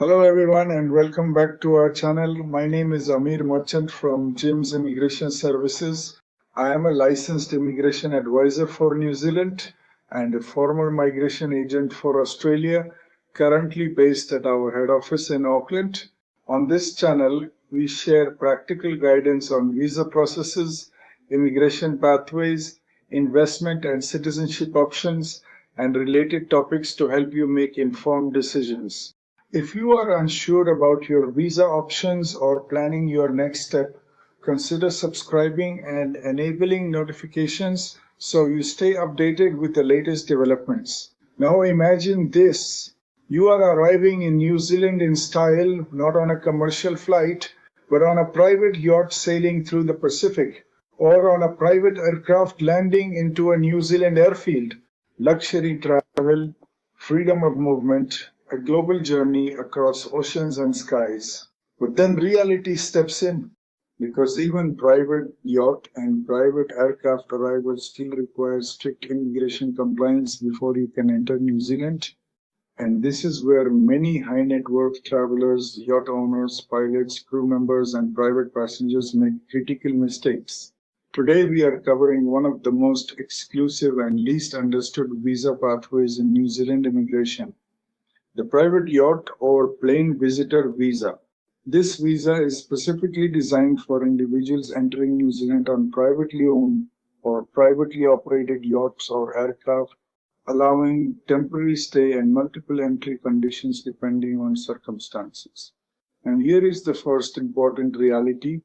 Hello everyone and welcome back to our channel. My name is Amir Merchant from G.E.M.S Immigration Services. I am a licensed immigration advisor for New Zealand and a former migration agent for Australia, currently based at our head office in Auckland. On this channel, we share practical guidance on visa processes, immigration pathways, investment and citizenship options, and related topics to help you make informed decisions. If you are unsure about your visa options or planning your next step, consider subscribing and enabling notifications so you stay updated with the latest developments. Now imagine this. You are arriving in New Zealand in style, not on a commercial flight, but on a private yacht sailing through the Pacific, or on a private aircraft landing into a New Zealand airfield. Luxury travel, freedom of movement, a global journey across oceans and skies. But then reality steps in because even private yacht and private aircraft arrivals still require strict immigration compliance before you can enter New Zealand. And this is where many high net worth travelers, yacht owners, pilots, crew members, and private passengers make critical mistakes. Today, we are covering one of the most exclusive and least understood visa pathways in New Zealand immigration, the private yacht or plane visitor visa. This visa is specifically designed for individuals entering New Zealand on privately owned or privately operated yachts or aircraft, allowing temporary stay and multiple entry conditions depending on circumstances. And here is the first important reality.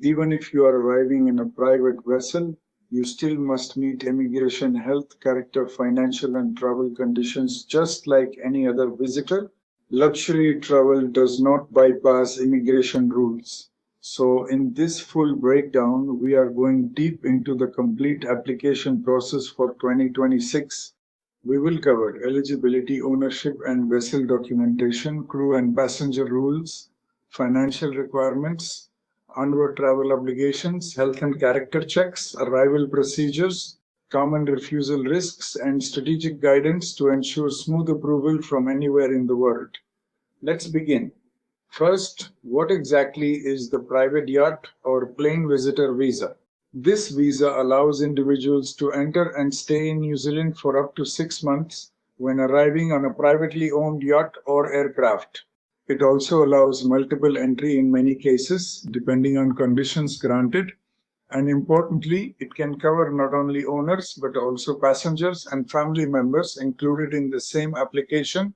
Even if you are arriving in a private vessel, you still must meet immigration, health, character, financial, and travel conditions just like any other visitor. Luxury travel does not bypass immigration rules. So, in this full breakdown, we are going deep into the complete application process for 2026. We will cover eligibility, ownership and vessel documentation, crew and passenger rules, financial requirements, onward travel obligations, health and character checks, arrival procedures, common refusal risks, and strategic guidance to ensure smooth approval from anywhere in the world. Let's begin. First, what exactly is the private yacht or plane visitor visa? This visa allows individuals to enter and stay in New Zealand for up to 6 months when arriving on a privately owned yacht or aircraft. It also allows multiple entry in many cases, depending on conditions granted. And importantly, it can cover not only owners but also passengers and family members included in the same application.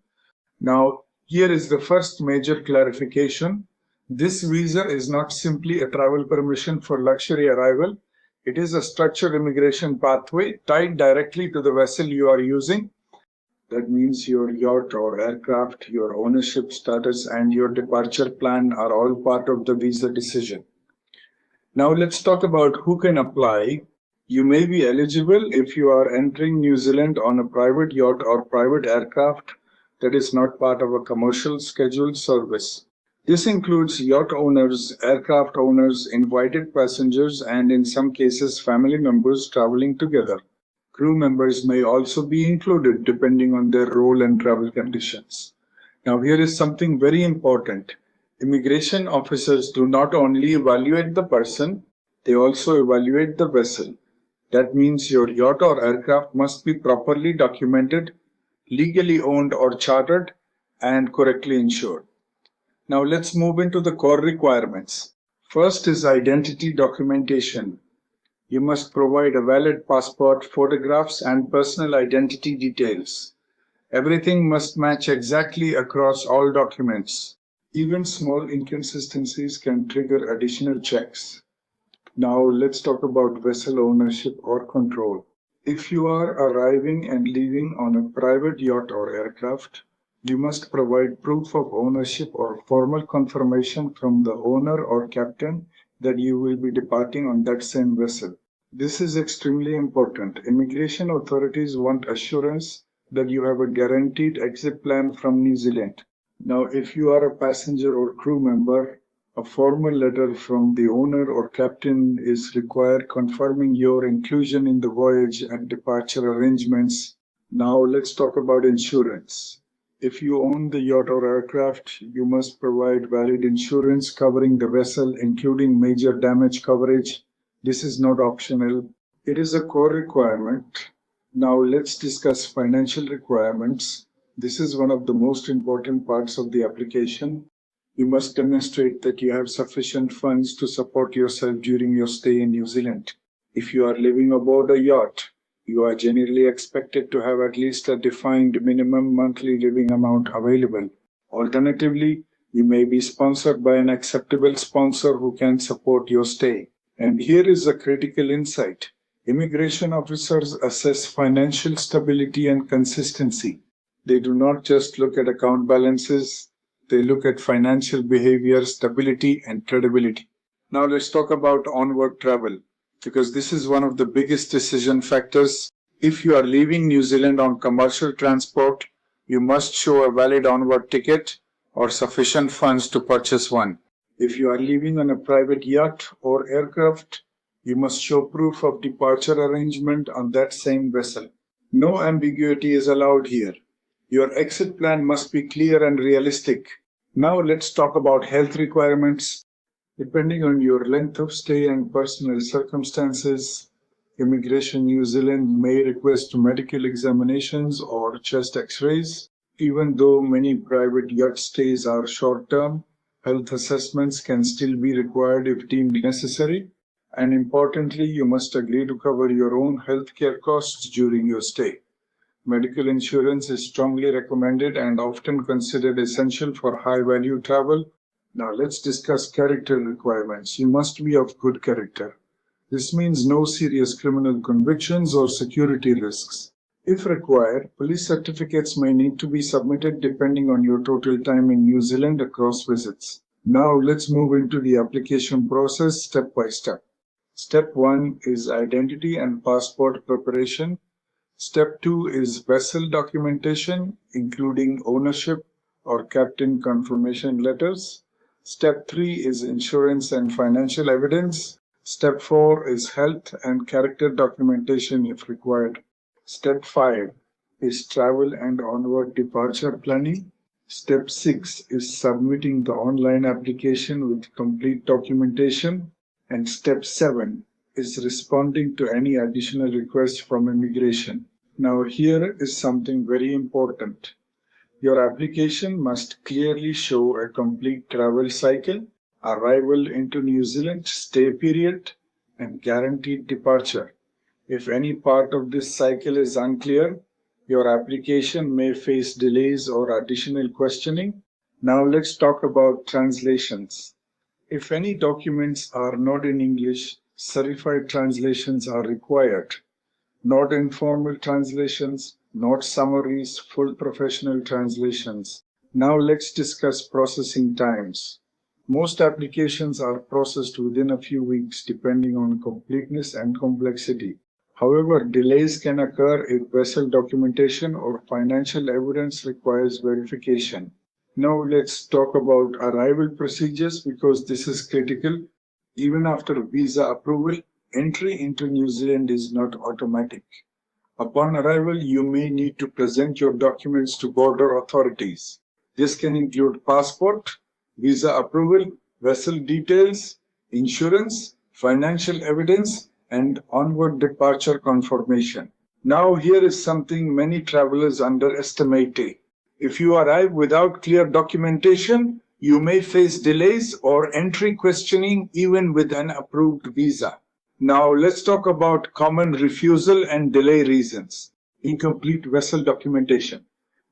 Now, here is the first major clarification. This visa is not simply a travel permission for luxury arrival. It is a structured immigration pathway tied directly to the vessel you are using. That means your yacht or aircraft, your ownership status, and your departure plan are all part of the visa decision. Now let's talk about who can apply. You may be eligible if you are entering New Zealand on a private yacht or private aircraft that is not part of a commercial scheduled service. This includes yacht owners, aircraft owners, invited passengers, and in some cases, family members traveling together. Crew members may also be included depending on their role and travel conditions. Now, here is something very important. Immigration officers do not only evaluate the person, they also evaluate the vessel. That means your yacht or aircraft must be properly documented, legally owned or chartered, and correctly insured. Now let's move into the core requirements. First is identity documentation. You must provide a valid passport, photographs, and personal identity details. Everything must match exactly across all documents. Even small inconsistencies can trigger additional checks. Now let's talk about vessel ownership or control. If you are arriving and leaving on a private yacht or aircraft, you must provide proof of ownership or formal confirmation from the owner or captain that you will be departing on that same vessel. This is extremely important. Immigration authorities want assurance that you have a guaranteed exit plan from New Zealand. Now, if you are a passenger or crew member, a formal letter from the owner or captain is required confirming your inclusion in the voyage and departure arrangements. Now, let's talk about insurance. If you own the yacht or aircraft, you must provide valid insurance covering the vessel, including major damage coverage. This is not optional. It is a core requirement. Now let's discuss financial requirements. This is one of the most important parts of the application. You must demonstrate that you have sufficient funds to support yourself during your stay in New Zealand. If you are living aboard a yacht, you are generally expected to have at least a defined minimum monthly living amount available. Alternatively, you may be sponsored by an acceptable sponsor who can support your stay. And here is a critical insight. Immigration officers assess financial stability and consistency. They do not just look at account balances, they look at financial behavior, stability, and credibility. Now let's talk about onward travel, because this is one of the biggest decision factors. If you are leaving New Zealand on commercial transport, you must show a valid onward ticket or sufficient funds to purchase one. If you are leaving on a private yacht or aircraft, you must show proof of departure arrangement on that same vessel. No ambiguity is allowed here. Your exit plan must be clear and realistic. Now let's talk about health requirements. Depending on your length of stay and personal circumstances, Immigration New Zealand may request medical examinations or chest x-rays. Even though many private yacht stays are short-term, health assessments can still be required if deemed necessary. And importantly, you must agree to cover your own healthcare costs during your stay. Medical insurance is strongly recommended and often considered essential for high-value travel. Now let's discuss character requirements. You must be of good character. This means no serious criminal convictions or security risks. If required, police certificates may need to be submitted depending on your total time in New Zealand across visits. Now let's move into the application process step by step. Step 1 is identity and passport preparation. Step 2 is vessel documentation, including ownership or captain confirmation letters. Step 3 is insurance and financial evidence. Step 4 is health and character documentation if required. Step 5 is travel and onward departure planning. Step 6 is submitting the online application with complete documentation. And step 7 is responding to any additional requests from immigration. Now, here is something very important. Your application must clearly show a complete travel cycle, arrival into New Zealand, stay period, and guaranteed departure. If any part of this cycle is unclear, your application may face delays or additional questioning. Now, let's talk about translations. If any documents are not in English, certified translations are required. Not informal translations, not summaries, full professional translations. Now let's discuss processing times. Most applications are processed within a few weeks depending on completeness and complexity. However, delays can occur if vessel documentation or financial evidence requires verification. Now let's talk about arrival procedures because this is critical. Even after visa approval, entry into New Zealand is not automatic. Upon arrival, you may need to present your documents to border authorities. This can include passport, visa approval, vessel details, insurance, financial evidence, and onward departure confirmation. Now, here is something many travelers underestimate. If you arrive without clear documentation, you may face delays or entry questioning even with an approved visa. Now let's talk about common refusal and delay reasons. Incomplete vessel documentation,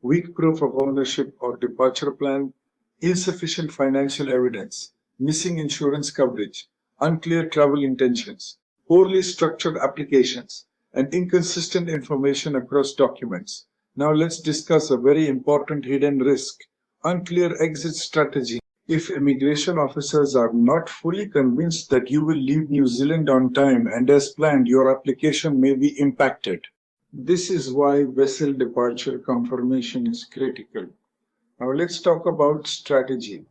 weak proof of ownership or departure plan, insufficient financial evidence, missing insurance coverage, unclear travel intentions, poorly structured applications, and inconsistent information across documents. Now let's discuss a very important hidden risk, unclear exit strategy. If immigration officers are not fully convinced that you will leave New Zealand on time and as planned, your application may be impacted. This is why vessel departure confirmation is critical. Now let's talk about strategy.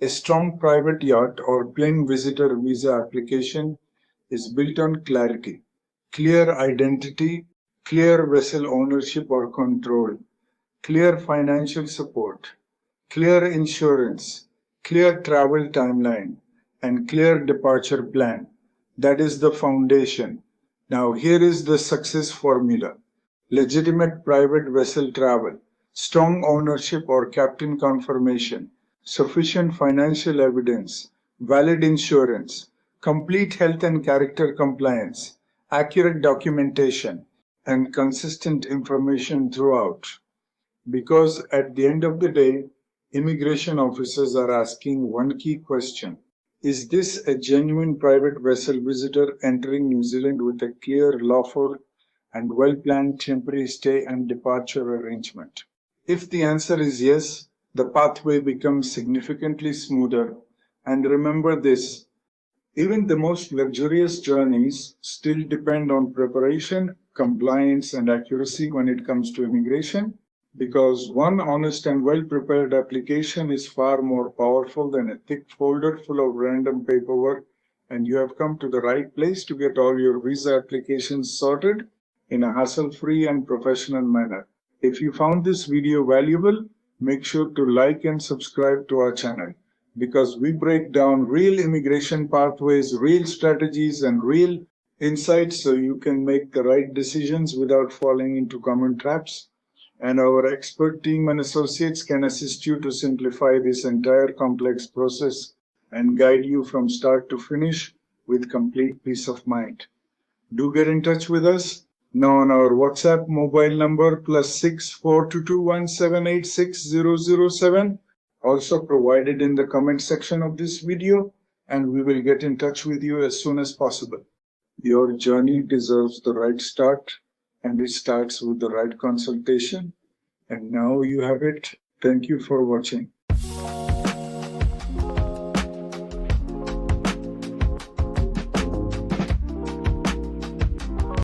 A strong private yacht or plain visitor visa application is built on clarity, clear identity, clear vessel ownership or control, clear financial support, clear insurance, clear travel timeline, and clear departure plan. That is the foundation. Now, here is the success formula: legitimate private vessel travel, strong ownership or captain confirmation, sufficient financial evidence, valid insurance, complete health and character compliance, accurate documentation, and consistent information throughout. Because at the end of the day, immigration officers are asking one key question: is this a genuine private vessel visitor entering New Zealand with a clear, lawful, and well planned temporary stay and departure arrangement? If the answer is yes, the pathway becomes significantly smoother. And remember this: even the most luxurious journeys still depend on preparation, compliance, and accuracy when it comes to immigration, because one honest and well prepared application is far more powerful than a thick folder full of random paperwork. And you have come to the right place to get all your visa applications sorted in a hassle free and professional manner. If you found this video valuable, make sure to like and subscribe to our channel, because we break down real immigration pathways, real strategies, and real insights so you can make the right decisions without falling into common traps. And our expert team and associates can assist you to simplify this entire complex process and guide you from start to finish with complete peace of mind. Do get in touch with us now on our WhatsApp mobile number +6 4221786007, also provided in the comment section of this video, and we will get in touch with you as soon as possible. Your journey deserves the right start, and it starts with the right consultation. And now you have it. Thank you for watching.